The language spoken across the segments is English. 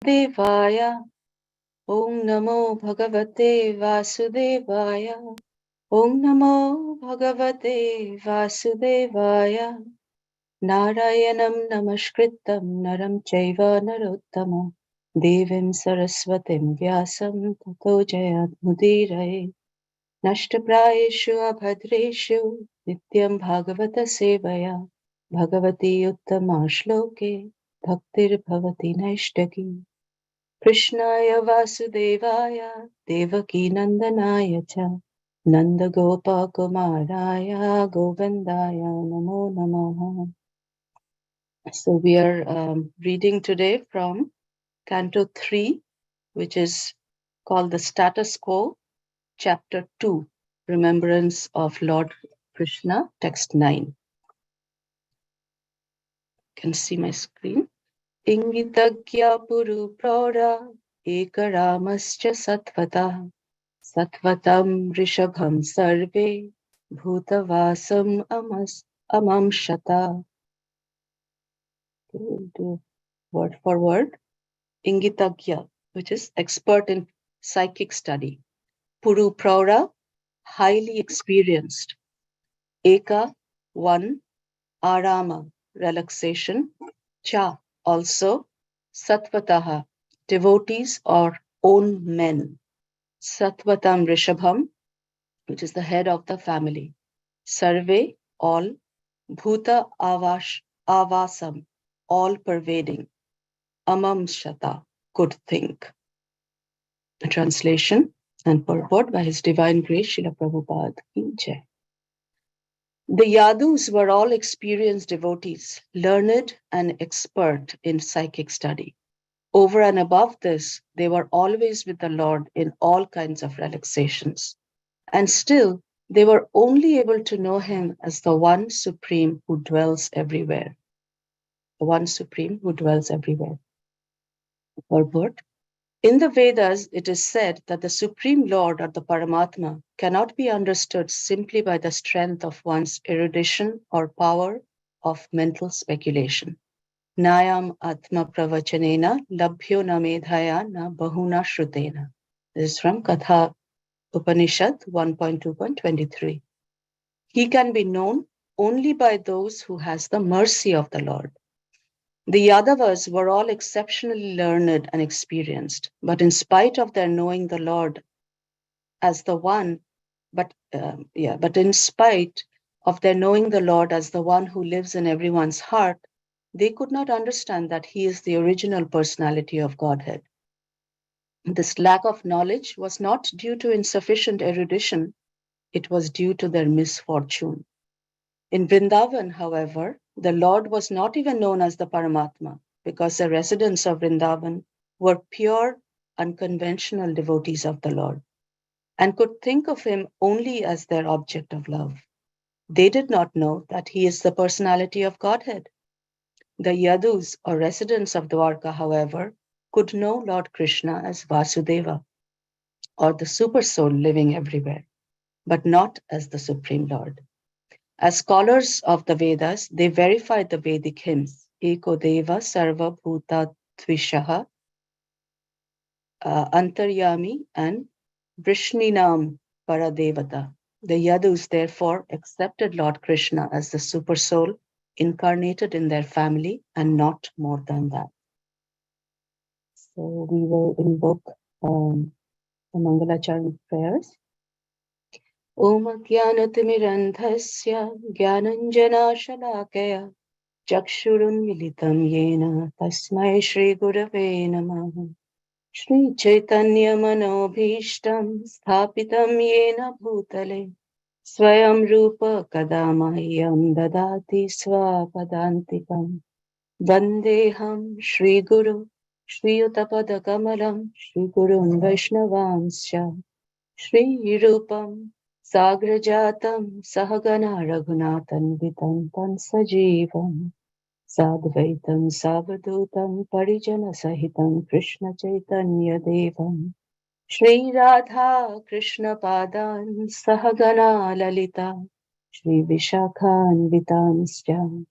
Vasudevaya. Om Namo Bhagavate Vasudevaya. Om Namo Bhagavate Vasudevaya. Narayanam Namaskritam Naram Chaiva Narottamam Devim Saraswatim Vyasam Tato Jayat Mudiraye. Nashtaprayeshu abhadreshu nityam bhagavata sevaya bhagavati uttama shloke bhaktir bhavati naishtaki. Krishnaya vasudevaya devaki nandanaya cha nanda gopa kumaraya govindaya namo namaha. So we are reading today from Canto 3, which is called the Status Quo, Chapter 2, Remembrance of Lord Krishna, Text 9. You can see my screen. Ingitagya puru praura ekaramascha satvata satvatam rishabham sarve bhutavasam amamshata. Do word for word. Ingitagya, which is expert in psychic study. Puru praura, highly experienced. Eka, one. Arama, relaxation. Cha, also. Satvataha, devotees or own men. Satvatam Rishabham, which is the head of the family. Sarve, all. Bhuta Avasam, all pervading. Amam Shata, good thing. A translation and purport by His Divine Grace Srila Prabhupada ki Jai. The Yadus were all experienced devotees, learned and expert in psychic study. Over and above this, they were always with the Lord in all kinds of relaxations. And still, they were only able to know Him as the One Supreme who dwells everywhere. The One Supreme who dwells everywhere. Purport. In the Vedas, it is said that the Supreme Lord or the Paramatma cannot be understood simply by the strength of one's erudition or power of mental speculation. Nayam Atma Pravachanena Labhyo na Medhaya na Bahuna Shrutena. This is from Katha Upanishad 1.2.23. He can be known only by those who has the mercy of the Lord. The Yadavas were all exceptionally learned and experienced, but in spite of their knowing the Lord as the one, but in spite of their knowing the Lord as the one who lives in everyone's heart, they could not understand that He is the original personality of Godhead. This lack of knowledge was not due to insufficient erudition, it was due to their misfortune. In Vrindavan, however, the Lord was not even known as the Paramatma because the residents of Vrindavan were pure, unconventional devotees of the Lord and could think of Him only as their object of love. They did not know that He is the personality of Godhead. The Yadus, or residents of Dwarka, however, could know Lord Krishna as Vasudeva, or the Supersoul living everywhere, but not as the Supreme Lord. As scholars of the Vedas, they verified the Vedic hymns, Eko Deva Sarva Bhuta Tvishaha, Antaryami, and Vrishninam Paradevata. The Yadus therefore accepted Lord Krishna as the Supersoul incarnated in their family and not more than that. So we will invoke the Mangalacharan prayers. Om Jnanatimirandhasya Jnananjana Chakshurunmilitam Yena Tasmai Shri Gurave Namaha. Shri Chaitanya Manobhishtam Sthapitam Yena Bhutale Swayam Rupa Kadamahyam Dadati Swapadantikam Vandeham Shri Guru Shri Utapada Kamalam Shri Gurun Vaishnavanscha Shri Rupam Sagrajatam Sahagana Raghunathan Vitam Pansajivam Sadvaitam Savadutam Parijana Sahitam Krishna Chaitanya Devam Shri Radha Krishna Padan Sahagana Lalita Shri Vishakhan Vitanscha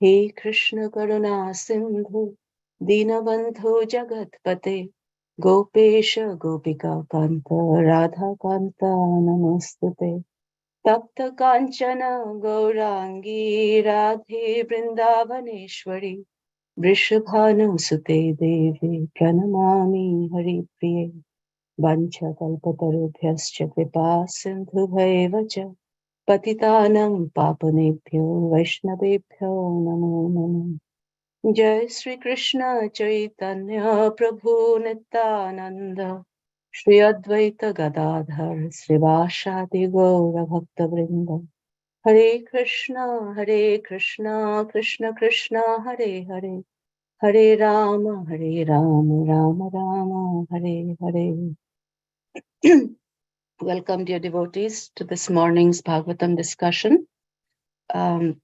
He Krishna Karuna Sindhu Dinabandhu Jagatpate, Gopesha Gopika Kanta, Radha Kanta Namostute. Tapta Kanchana Gaurangi Radhe Vrindavaneshwari, Vrishabhanu Sute Devi Pranamami Hari Priye. Vancha Kalpatarubhyascha Kripa Sindhubhaiva cha Patitanam Papanebhyo Vaishnavebhyo Namo Namo. Jai Sri Krishna Chaitanya Prabhu Nityananda Shri Advaita Gadadhar Srivashadi Gaura Bhakta Vrinda. Hare Krishna Krishna Krishna Hare Hare, Hare Rama Rama Rama Hare Hare. Welcome, dear devotees, to this morning's Bhagavatam discussion. I'm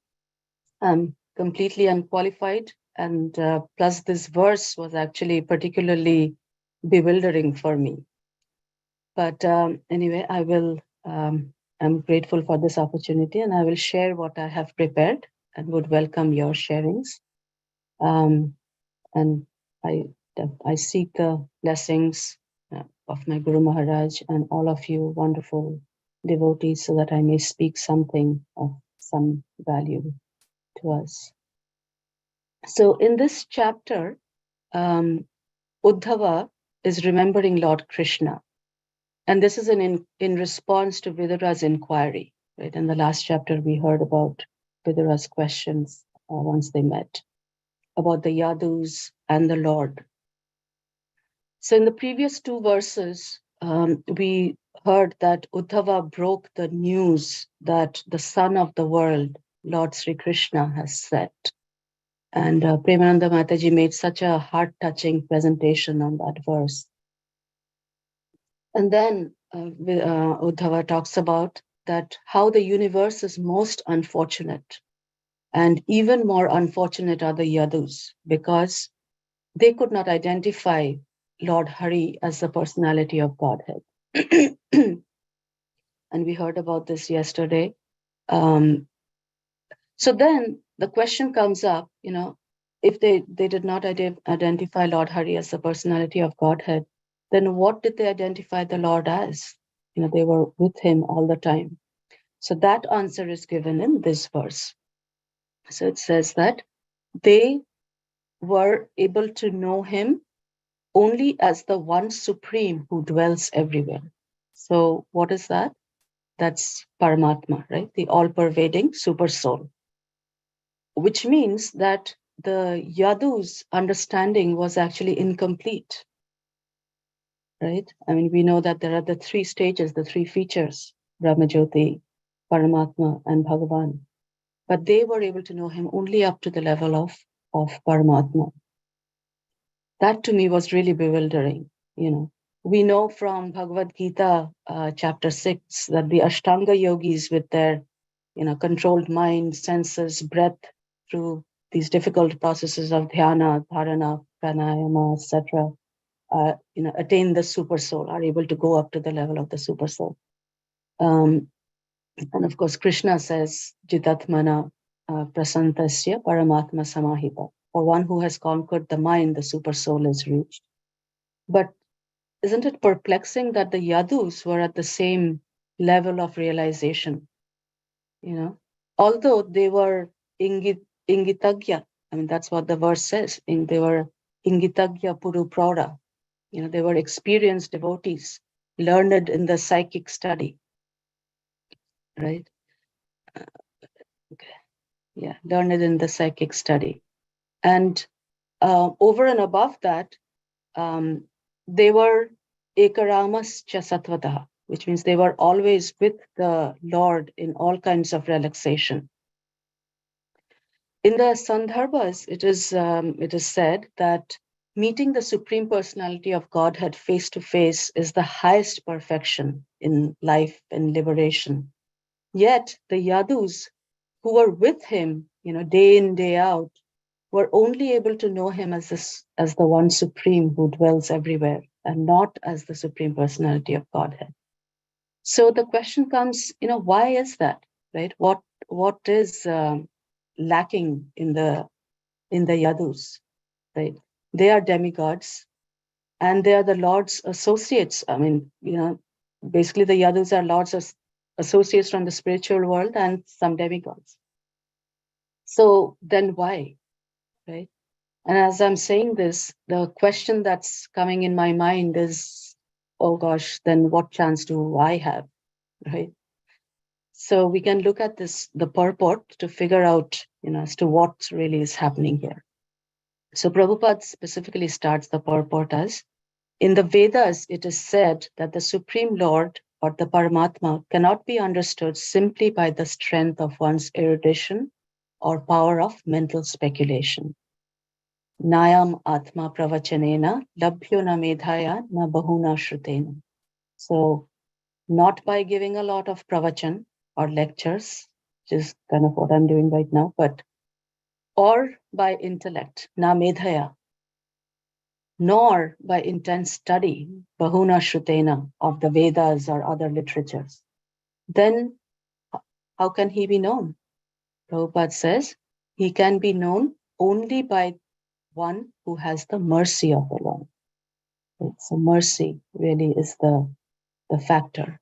completely unqualified, and plus this verse was actually particularly bewildering for me. But anyway, I'm grateful for this opportunity, and I will share what I have prepared and would welcome your sharings. And I seek the blessings of my Guru Maharaj and all of you wonderful devotees so that I may speak something of some value to us. So in this chapter, Uddhava is remembering Lord Krishna. And this is in response to Vidura's inquiry. Right? In the last chapter, we heard about Vidura's questions once they met, about the Yadus and the Lord. So in the previous two verses, we heard that Uddhava broke the news that the Son of the world, Lord Sri Krishna, has set. And Premananda Mataji made such a heart-touching presentation on that verse. And then Uddhava talks about that how the universe is most unfortunate. And even more unfortunate are the Yadus, because they could not identify Lord Hari as the personality of Godhead. And we heard about this yesterday. So then the question comes up, if they did not identify Lord Hari as the personality of Godhead, then what did they identify the Lord as? They were with him all the time. So that answer is given in this verse. So it says that they were able to know him only as the one supreme who dwells everywhere. So what is that? That's Paramatma, right? The all-pervading super soul. Which means that the Yadu's understanding was actually incomplete, right? I mean, we know that there are the three stages, the three features, Brahmajyoti, Paramatma, and Bhagavan. But they were able to know him only up to the level of Paramatma. That to me was really bewildering, We know from Bhagavad Gita, chapter 6, that the Ashtanga yogis with their, controlled mind, senses, breath, through these difficult processes of dhyana, dharana, pranayama, etc., attain the super soul, are able to go up to the level of the super soul. And of course, Krishna says, Jitatmana prasantasya paramatma samahita. For one who has conquered the mind, the super soul is reached. But isn't it perplexing that the Yadus were at the same level of realization? Although they were ingitagya, I mean, that's what the verse says. They were ingitagya puru praura. They were experienced devotees, learned in the psychic study, right? Okay. Yeah, learned in the psychic study. And over and above that, they were ekaramas cha satvataha, which means they were always with the Lord in all kinds of relaxation. In the Sandarbhas, it is said that meeting the Supreme Personality of Godhead face to face is the highest perfection in life and liberation. Yet the Yadus who were with him, day in, day out, were only able to know him as the one supreme who dwells everywhere, and not as the Supreme Personality of Godhead. So the question comes, why is that, right? What is lacking in the Yadus, right? They are demigods, and they are the Lord's associates. I mean, basically the Yadus are Lord's associates from the spiritual world and some demigods. So then why, right? And as I'm saying this, the question that's coming in my mind is, oh gosh, then what chance do I have, right? So we can look at the purport to figure out, as to what really is happening here. So Prabhupada specifically starts the purport as, in the Vedas, it is said that the Supreme Lord or the Paramatma cannot be understood simply by the strength of one's erudition or power of mental speculation. Nayam Atma Pravachanena Labhyo na Medhaya na Bahuna Shrutena. So, not by giving a lot of pravachan or lectures, which is kind of what I'm doing right now, or by intellect, na medhaya, nor by intense study, bahuna shrutena, of the Vedas or other literatures. Then how can he be known? Prabhupada says, he can be known only by one who has the mercy of the Lord. So mercy really is the factor.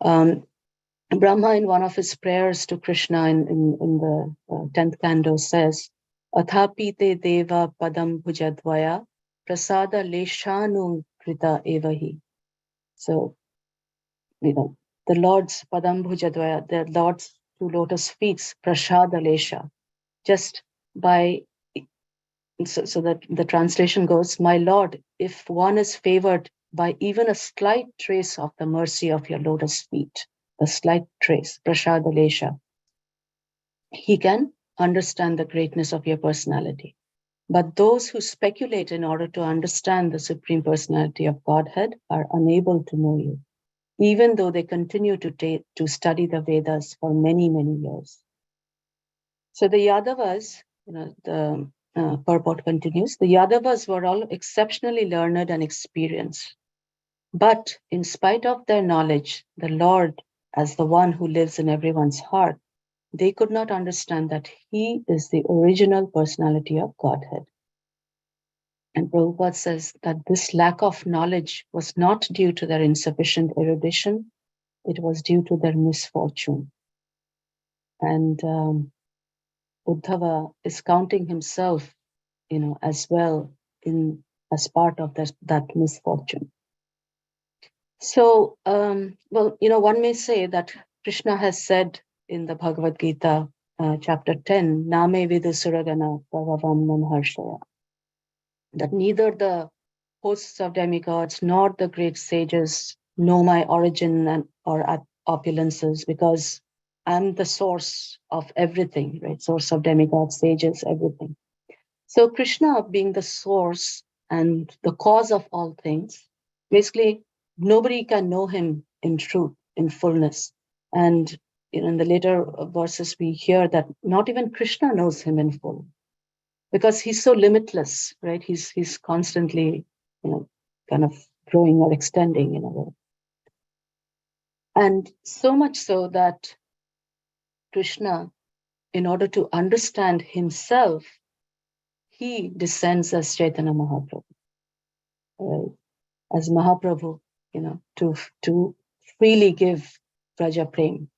Brahma, in one of his prayers to Krishna in the 10th canto, says, Athapite deva padam bhujadvaya prasada leshanu krita evahi. So, the Lord's padam bhujadvaya, the Lord's two lotus feet, prasada lesha, just by, so that the translation goes, my Lord, if one is favored by even a slight trace of the mercy of your lotus feet, a slight trace, prasada lesha, he can understand the greatness of your personality. But those who speculate in order to understand the Supreme Personality of Godhead are unable to know you, even though they continue to study the Vedas for many, many years. So the Yadavas, the purport continues, the Yadavas were all exceptionally learned and experienced. But in spite of their knowledge, the Lord, as the one who lives in everyone's heart, they could not understand that he is the original personality of Godhead. And Prabhupada says that this lack of knowledge was not due to their insufficient erudition, it was due to their misfortune. And Uddhava is counting himself, as well as part of that misfortune. So, one may say that Krishna has said in the Bhagavad Gita, chapter 10, Name Vidusuragana Bhagavam Namharshaya, that neither the hosts of demigods nor the great sages know my origin or opulences, because I'm the source of everything, right? Source of demigods, sages, everything. So Krishna, being the source and the cause of all things, basically nobody can know him in truth, in fullness. And in the later verses, we hear that not even Krishna knows him in full, because he's so limitless, right? He's constantly, kind of growing or extending in a way. And so much so that Krishna, in order to understand himself, he descends as Chaitanya Mahaprabhu, as Mahaprabhu, to freely give Braja Prem.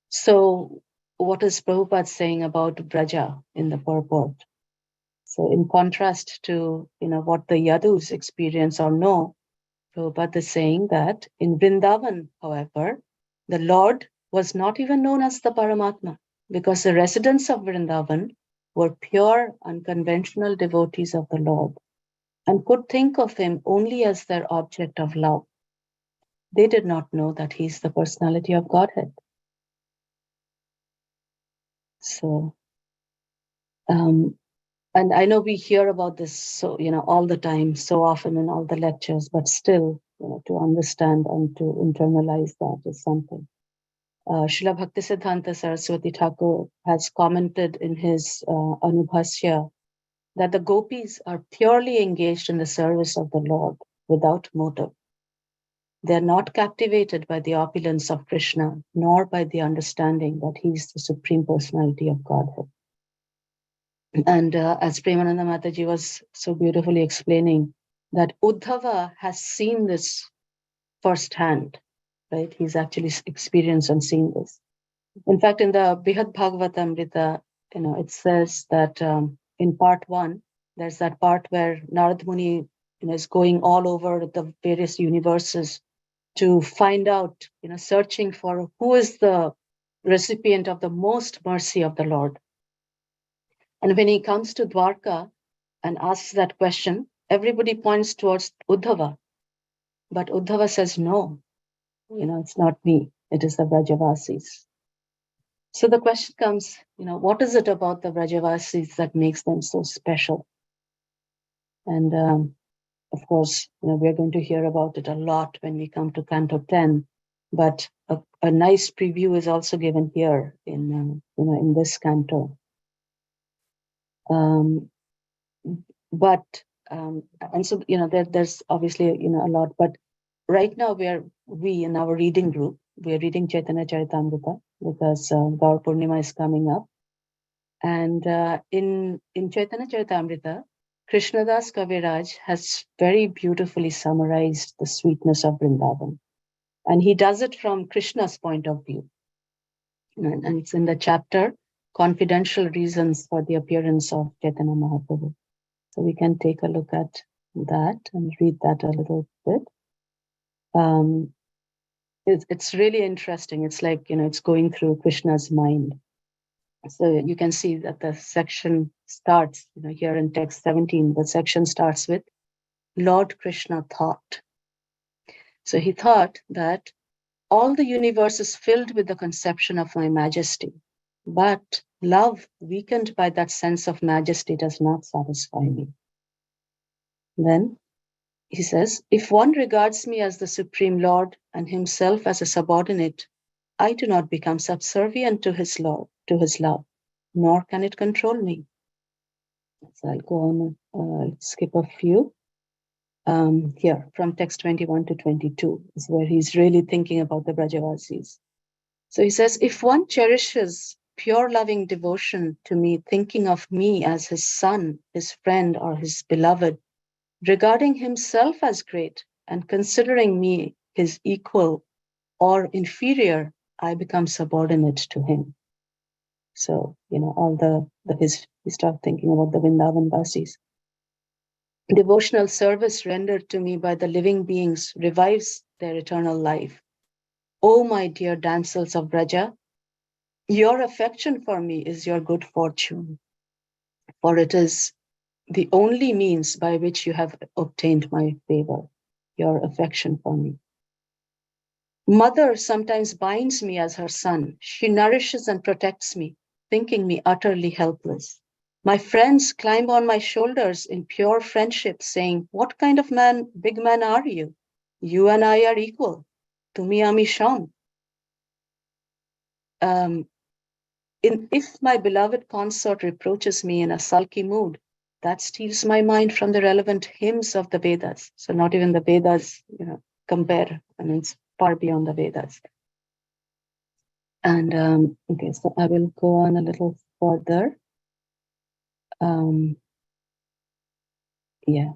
So what is Prabhupada saying about Braja in the purport? So in contrast to, what the Yadus experience or know, Prabhupada is saying that in Vrindavan, however, the Lord was not even known as the Paramatma, because the residents of Vrindavan were pure, unconventional devotees of the Lord and could think of him only as their object of love. They did not know that he's the personality of Godhead. So, and I know we hear about this, so, all the time, so often in all the lectures, but still, to understand and to internalize that is something. Srila Bhaktisiddhanta Saraswati Thakur has commented in his Anubhasya that the gopis are purely engaged in the service of the Lord without motive. They are not captivated by the opulence of Krishna, nor by the understanding that he is the Supreme Personality of Godhead. And as Premananda Mataji was so beautifully explaining, that Uddhava has seen this firsthand, right? He's actually experienced and seen this. In fact, in the Bihad Bhagavatamrita, it says that in part 1, there's that part where Narad Muni is going all over the various universes to find out, searching for who is the recipient of the most mercy of the Lord. And when he comes to Dwarka and asks that question, everybody points towards Uddhava. But Uddhava says, no, it's not me. It is the Vrajavasis. So the question comes, what is it about the Vrajavasis that makes them so special? And of course, we're going to hear about it a lot when we come to Canto 10. But a nice preview is also given here in this canto. And so there's obviously a lot. But right now we in our reading group, we are reading Chaitanya Charitamrita because Gaur Purnima is coming up. And in Chaitanya Charitamrita, Krishnadas Kaviraj has very beautifully summarized the sweetness of Vrindavan. And he does it from Krishna's point of view. And it's in the chapter, Confidential Reasons for the Appearance of Chaitanya Mahaprabhu. So we can take a look at that and read that a little bit. It's really interesting. It's like, it's going through Krishna's mind. So you can see that the section starts, here in text 17, the section starts with Lord Krishna thought. So he thought that all the universe is filled with the conception of my majesty, but love weakened by that sense of majesty does not satisfy me. Then he says, if one regards me as the Supreme Lord and himself as a subordinate, I do not become subservient to his love, nor can it control me. So I'll go on, skip a few. Here, from text 21 to 22 is where he's really thinking about the Brajavasis. So he says, if one cherishes pure loving devotion to me, thinking of me as his son, his friend, or his beloved, regarding himself as great and considering me his equal or inferior, I become subordinate to him. So, all he started thinking about the Vrindavan Vasis. Devotional service rendered to me by the living beings revives their eternal life. O my dear damsels of Braja, your affection for me is your good fortune, for it is the only means by which you have obtained my favor, your affection for me. Mother sometimes binds me as her son. She nourishes and protects me, thinking me utterly helpless. My friends climb on my shoulders in pure friendship, saying, what kind of big man are you? You and I are equal. Tumi ami sham. If my beloved consort reproaches me in a sulky mood, that steals my mind from the relevant hymns of the Vedas. So not even the Vedas, compare. It's far beyond the Vedas. And okay, so I will go on a little further. Yeah.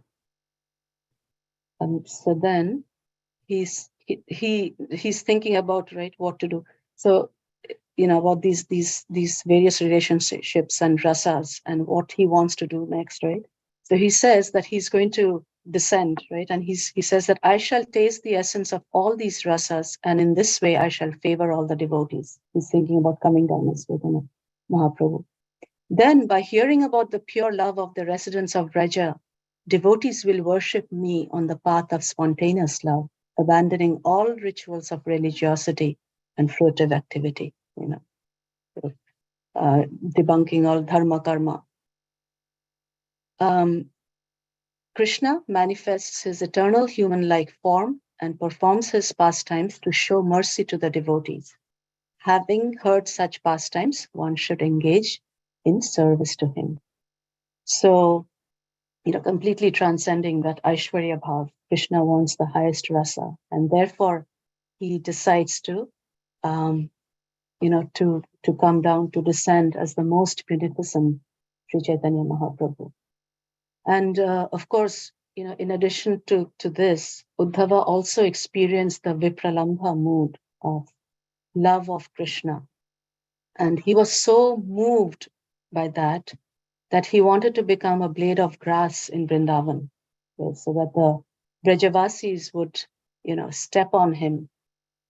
So then he's thinking about, right, what to do. So about these various relationships and rasas and what he wants to do next, right? So he says that he's going to descend, right? And he says that I shall taste the essence of all these rasas, and in this way I shall favor all the devotees. He's thinking about coming down as Chaitanya Mahaprabhu. Then, by hearing about the pure love of the residents of Braja, devotees will worship me on the path of spontaneous love, abandoning all rituals of religiosity and fruitive activity, debunking all dharma karma. Krishna manifests his eternal human-like form and performs his pastimes to show mercy to the devotees. Having heard such pastimes, one should engage in service to him. So, completely transcending that Aishwarya Bhav, Krishna wants the highest rasa, and therefore he decides to, to come down, to descend as the most beneficent Sri Chaitanya Mahaprabhu. And of course, in addition to this, Uddhava also experienced the Vipralambha mood of love of Krishna. And he was so moved by that he wanted to become a blade of grass in Vrindavan, so that the Brajavasis would, step on him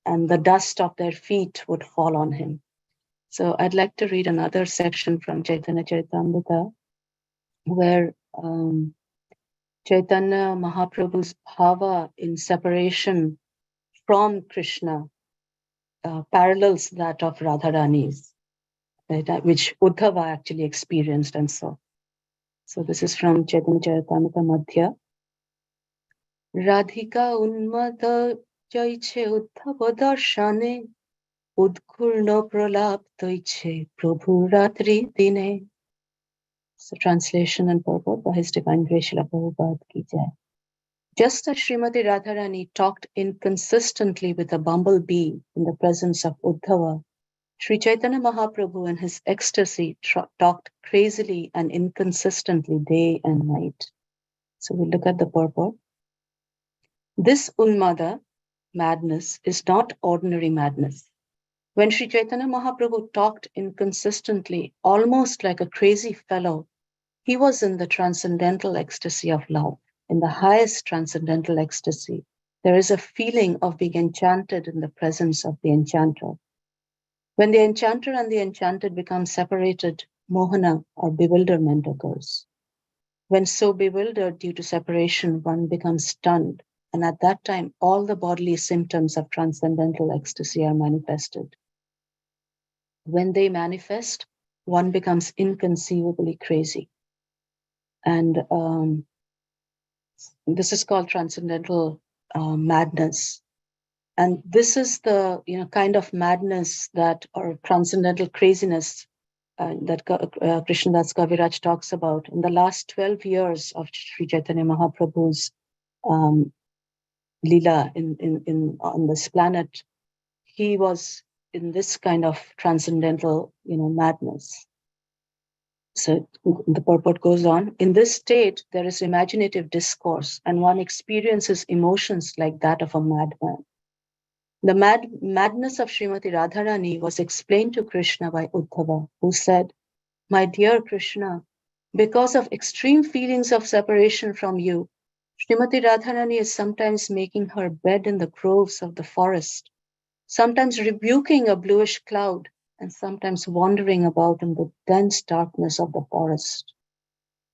and the dust of their feet would fall on him. So I'd like to read another section from Chaitanya Charitamrita, where Chaitanya Mahaprabhu's bhava in separation from Krishna parallels that of Radharani's, right, which Uddhava actually experienced and saw. So this is from Chaitanya Charitamrita Madhya. Radhika unmata jaiche Uddhava darshane, udghurno pralapta iche Prabhu ratri dine. So translation and purport by His Divine Grace Srila Prabhupada Ki Jai. Just as Srimati Radharani talked inconsistently with a bumblebee in the presence of Uddhava, Sri Chaitanya Mahaprabhu in his ecstasy talked crazily and inconsistently day and night. So we look at the purport. This unmada, madness, is not ordinary madness. When Sri Chaitanya Mahaprabhu talked inconsistently, almost like a crazy fellow, he was in the transcendental ecstasy of love. In the highest transcendental ecstasy, there is a feeling of being enchanted in the presence of the enchanter. When the enchanter and the enchanted become separated, mohana or bewilderment occurs. When so bewildered due to separation, one becomes stunned, and at that time, all the bodily symptoms of transcendental ecstasy are manifested. When they manifest, one becomes inconceivably crazy. And this is called transcendental madness. And this is the kind of madness that, or transcendental craziness that Krishnadas Kaviraj talks about. In the last 12 years of Sri Chaitanya Mahaprabhu's Leela on this planet, he was in this kind of transcendental madness. So the purport goes on. In this state, there is imaginative discourse, and one experiences emotions like that of a madman. The madness of Srimati Radharani was explained to Krishna by Uddhava, who said, "My dear Krishna, because of extreme feelings of separation from you, Srimati Radharani is sometimes making her bed in the groves of the forest, sometimes rebuking a bluish cloud, and sometimes wandering about in the dense darkness of the forest.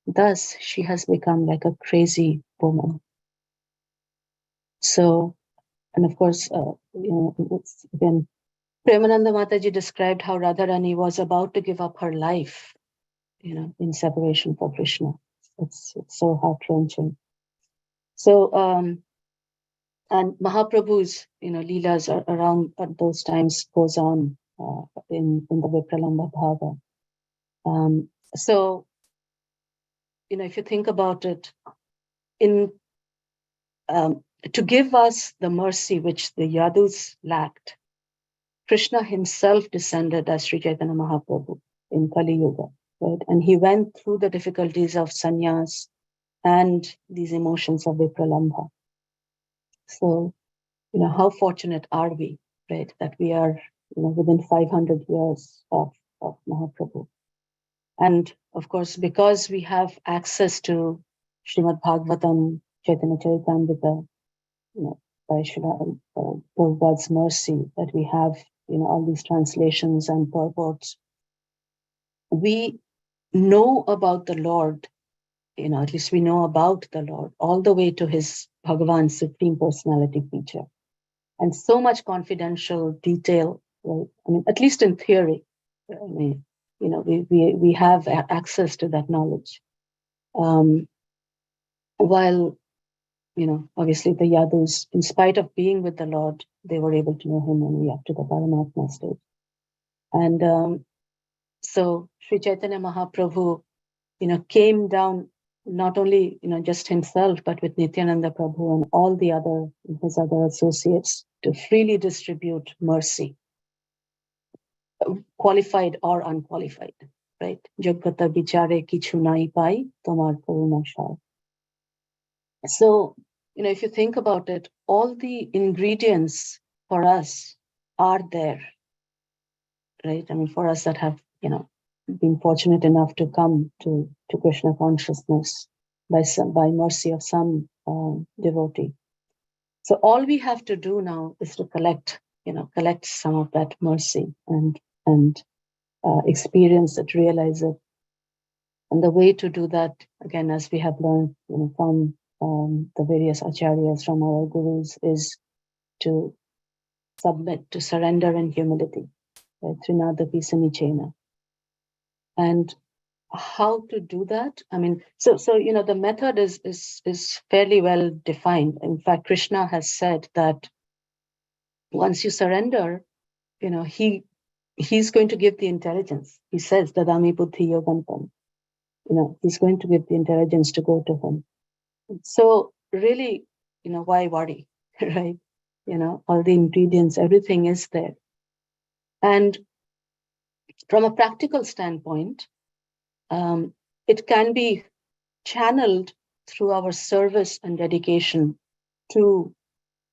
Thus, she has become like a crazy woman." So, and of course, it's again, Premananda Mataji described how Radharani was about to give up her life, in separation for Krishna. It's so heart-wrenching. So, and Mahaprabhu's, leelas around at those times goes on in the Vipralambha Bhava. So, if you think about it, to give us the mercy which the Yadus lacked, Krishna himself descended as Sri Chaitanya Mahaprabhu in Kali Yuga, right? And he went through the difficulties of sannyas and these emotions of Vipralambha. So, how fortunate are we, right? That we are, within 500 years of Mahaprabhu. And of course, because we have access to Srimad Bhagavatam, Chaitanya Charitamrita, by Prabhupada's mercy, that we have, all these translations and purports, we know about the Lord, at least we know about the Lord all the way to his Bhagavan's Supreme Personality feature. And so much confidential detail, right? I mean, at least in theory, I mean, we have access to that knowledge. While, obviously the Yadus, in spite of being with the Lord, they were able to know him only up to the Paramatma stage. And so Sri Chaitanya Mahaprabhu, came down not only, just himself, but with Nityananda Prabhu and all the his other associates to freely distribute mercy, qualified or unqualified. right? Jagata bichare kichu nai pai, tomar karuna shar. So, if you think about it, all the ingredients for us are there, right? I mean, for us that have, been fortunate enough to come to Krishna consciousness by mercy of some devotee. So all we have to do now is to collect some of that mercy and experience it, realize it. And the way to do that, again, as we have learned, from the various acharyas, from our gurus, is to submit, to surrender in humility, right? Trinadapi sanichena. And how to do that? I mean, so the method is fairly well defined. In fact, Krishna has said that once you surrender, he's going to give the intelligence. He says, Dadami Buddhi Yogantam. He's going to give the intelligence to go to him. So really, why worry, right? All the ingredients, everything is there. And from a practical standpoint, it can be channeled through our service and dedication to,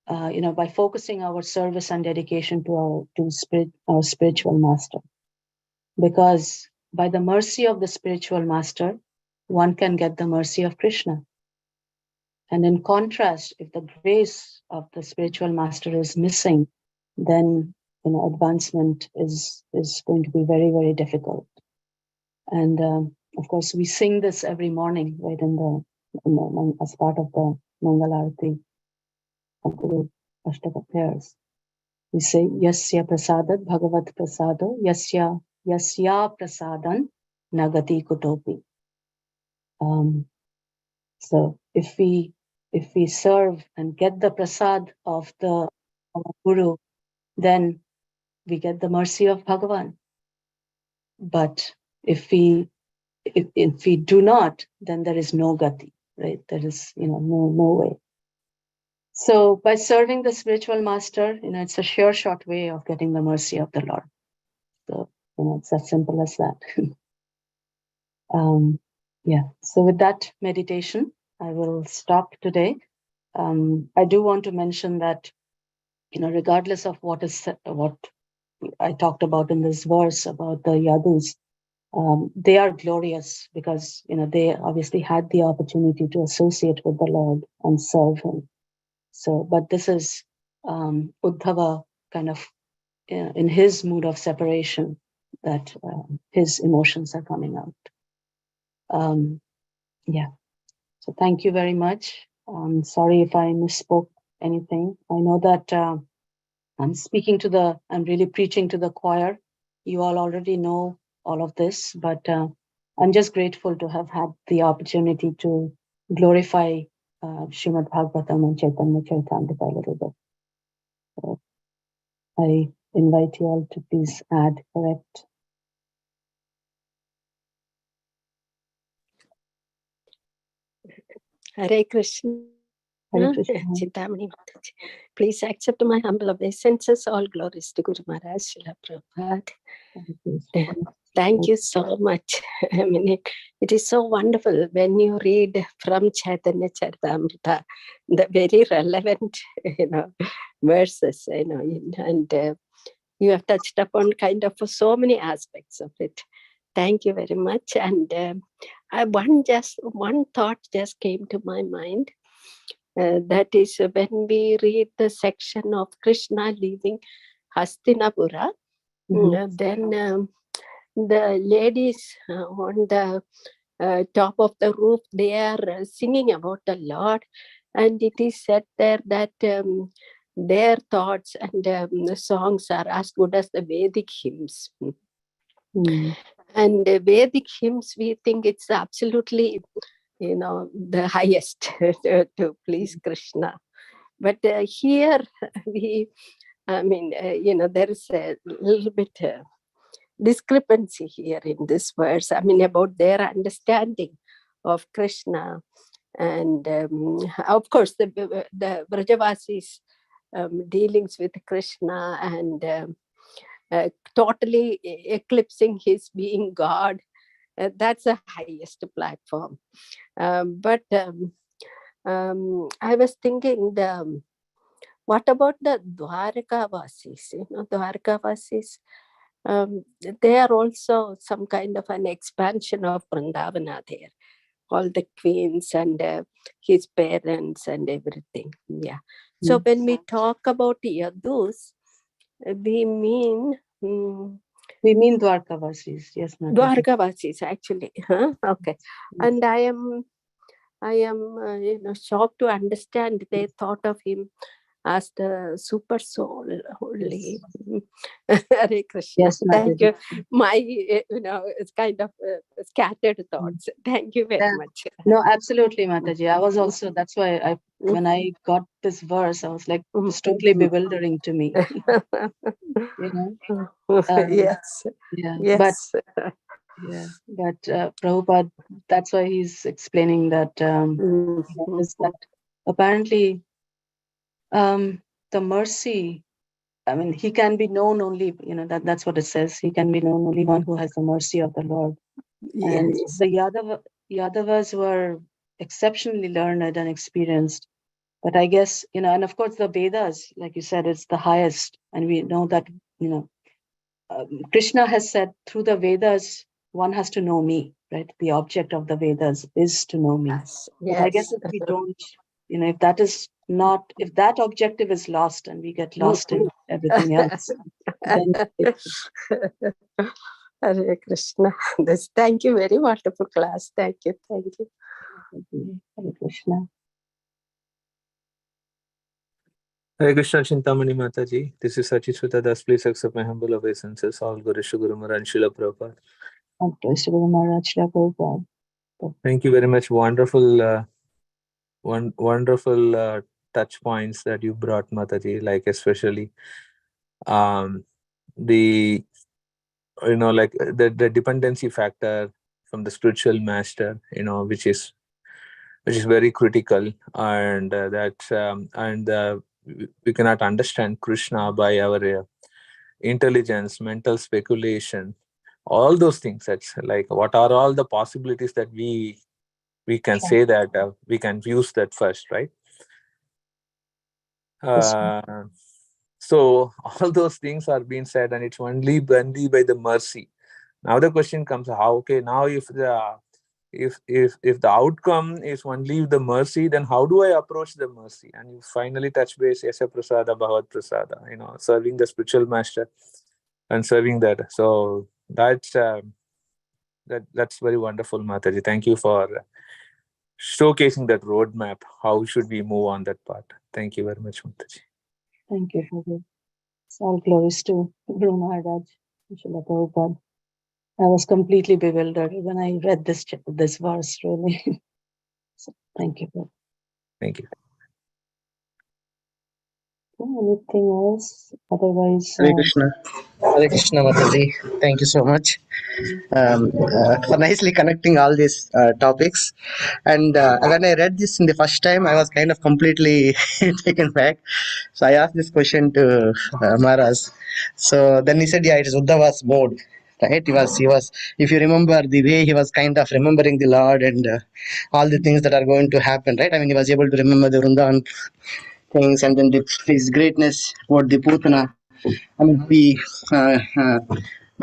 by focusing our service and dedication to our spiritual master. Because by the mercy of the spiritual master, one can get the mercy of Krishna. And in contrast, if the grace of the spiritual master is missing, then advancement is going to be very, very difficult. And of course, we sing this every morning, right, as part of the Mangalarati of Guru Ashtaka prayers. We say, Yasya prasadat bhagavat prasado, Yasya prasadan nagati kutopi. So if we serve and get the prasad of the Guru, then we get the mercy of Bhagavan. But if we do not, then there is no gati, right? There is no way. So by serving the spiritual master, it's a sure shot way of getting the mercy of the Lord. So it's as simple as that. So with that meditation, I will stop today. I do want to mention that, regardless of what I talked about in this verse about the yadus, they are glorious because, they obviously had the opportunity to associate with the Lord and serve him. So, but this is Uddhava kind of in his mood of separation that his emotions are coming out. So thank you very much. Sorry if I misspoke anything. I know that I'm really preaching to the choir. You all already know all of this, but I'm just grateful to have had the opportunity to glorify Srimad Bhagavatam and Chaitanya Charitamrita a little bit. So I invite you all to please add, correct. Hare Krishna. Hare Krishna. Cintamani Mataji. Please accept my humble obeisances. All glories to Guru Maharaj, Srila Prabhupada. Thank you so much. I mean, it is so wonderful when you read from Chaitanya Charitamrita, the very relevant, verses, and you have touched upon kind of so many aspects of it. Thank you very much. And one thought just came to my mind. That is when we read the section of Krishna leaving Hastinapura, then the ladies on the top of the roof, they are singing about the Lord, and it is said there that their thoughts and the songs are as good as the Vedic hymns. And the Vedic hymns, we think it's absolutely, the highest to please Krishna. But here there is a little bit discrepancy here in this verse. I mean, about their understanding of Krishna. And of course, the Brajavasis dealings with Krishna and totally eclipsing his being God That's the highest platform. But I was thinking, what about the Dwarkavasis? Dwarkavasis, they are also some kind of an expansion of Vrindavana there. All the queens and his parents and everything. Yeah. So when we talk about Yadus, we mean Dwarkavasis. Yes, Mataji. Dwarkavasis, actually. Huh? Okay. And I am shocked to understand they thought of him as the super soul only. Hare Krishna. Yes, Thank Mataji. you. My, it's kind of scattered thoughts. Thank you very much. No, absolutely, Mataji. I was also, that's why when I got this verse, I was like, it's totally bewildering to me. Yes. Yeah. Yes. But Prabhupada, that's why he's explaining that, is that apparently the mercy, I mean, he can be known only, that's what it says. He can be known only one who has the mercy of the Lord. Yes. And the Yadavas were exceptionally learned and experienced. But I guess, and of course the Vedas, like you said, it's the highest. And we know that, Krishna has said through the Vedas, one has to know me, right? The object of the Vedas is to know me. Yes. But I guess if we don't, if that objective is lost and we get lost in everything else, then Hare Krishna. Thank you, very wonderful class. Thank you. Hare Krishna. Hare Krishna Cintamani Mataji. This is Sachit Das. Please accept my humble obeisances. All Guru Guru Maharaj Srila Prabhupada. Thank you very much. Wonderful, wonderful touch points that you brought, Mataji. Like especially the the dependency factor from the spiritual master, which is very critical, and we cannot understand Krishna by our intelligence, mental speculation, all those things. That's like, what are all the possibilities that we can say that we can use that first, right? So all those things are being said, and it's only by the mercy. Now the question comes, how? Okay, now if the outcome is only the mercy, then how do I approach the mercy? And you finally touch base, Yasa Prasada, Bhavat Prasada, serving the spiritual master and serving that. So that's very wonderful, Mataji. Thank you for showcasing that roadmap. How should we move on that path? Thank you very much, Mataji. Thank you for that. All glories to Guru Maharaj, Srila Prabhupada. I was completely bewildered when I read this verse, really. So, thank you. Thank you. Anything else? Otherwise, Hare Krishna Mataji. Thank you so much for nicely connecting all these topics. And when I read this in the first time, I was kind of completely taken back. So I asked this question to Maharaj. So then he said, yeah, it is Uddhava's mode. Right? He was. If you remember the way he was kind of remembering the Lord and all the things that are going to happen, right? I mean, he was able to remember the Vrindavan things, and then his greatness toward the Putana. I mean, he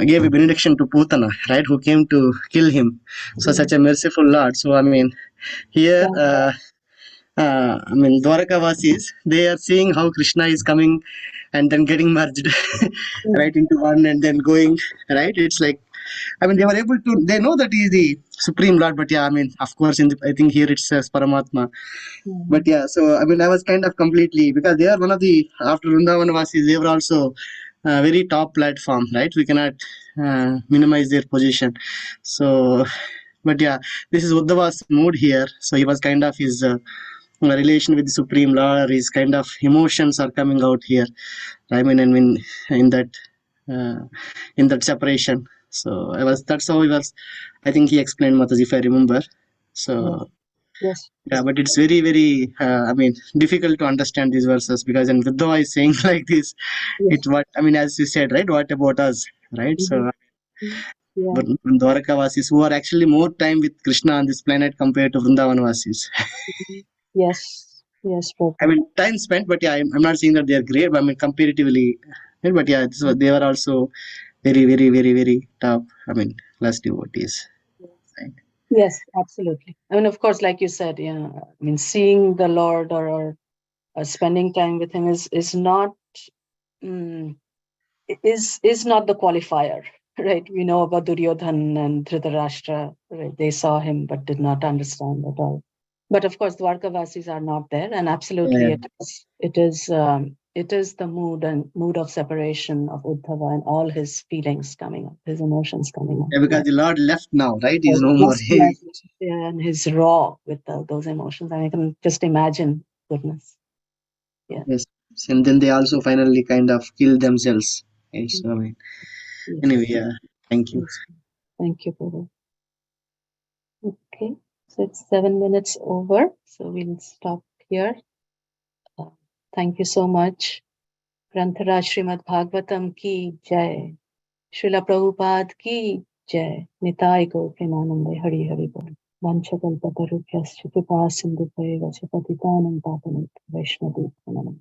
gave a benediction to Putana, right? Who came to kill him. So such a merciful Lord. So I mean, here. Dwarkavasis, they are seeing how Krishna is coming and then getting merged right into one and then going, right? It's like, I mean, they were able to, they know that he is the Supreme Lord, but yeah, I mean, of course, I think here it says Paramatma. But yeah, so I mean, I was kind of completely, because they are one of the, after Vrindavanavasis, they were also very top platform, right? We cannot minimize their position. So, but yeah, this is Uddhava's mood here. So he was kind of his relation with the Supreme Lord, his kind of emotions are coming out here. I mean, in that separation. So that's how he was. I think he explained Mataji, if I remember. So yes. Yeah, but it's very, very, difficult to understand these verses, because in Uddhava is saying like this, it's what, I mean, as you said, right? What about us, right? So Yeah. Dwarkavasis, who are actually more time with Krishna on this planet compared to Vrindavanvasis. Yes. Yes, Prabhu. I mean, time spent, but yeah, I'm not saying that they are great, but I mean, comparatively, but yeah, they were also very, very, very, very top. I mean, less devotees. Right? Yes, absolutely. I mean, of course, like you said, yeah. I mean, seeing the Lord or spending time with Him is not mm, is not the qualifier, right? We know about Duryodhan and Dhritarashtra, right? They saw him but did not understand at all. But of course, Dwarkavasis are not there, and absolutely, Yeah. it is the mood of separation of Uddhava and all his feelings coming up, his emotions coming up. Yeah, because the Lord left now, right? He's Yes, no more. just left, yeah, and his raw with those emotions. I can just imagine goodness. Yes. And then they also finally kind of kill themselves. Okay, so, I mean, Yes. anyway, yeah. Thank you. Yes. Thank you, Prabhu. Okay, so it's 7 minutes over, so we'll stop here. Thank you so much. Grantaraj Srimad Bhagavatam ki jai. Srila Prabhupada ki jai. Nitai Gaur Premanande Hari Hari Bol. Vanchakalpatarubhyascha kripa sindhubhayeva cha patitanam pavanam Vaishnadev Pranamam.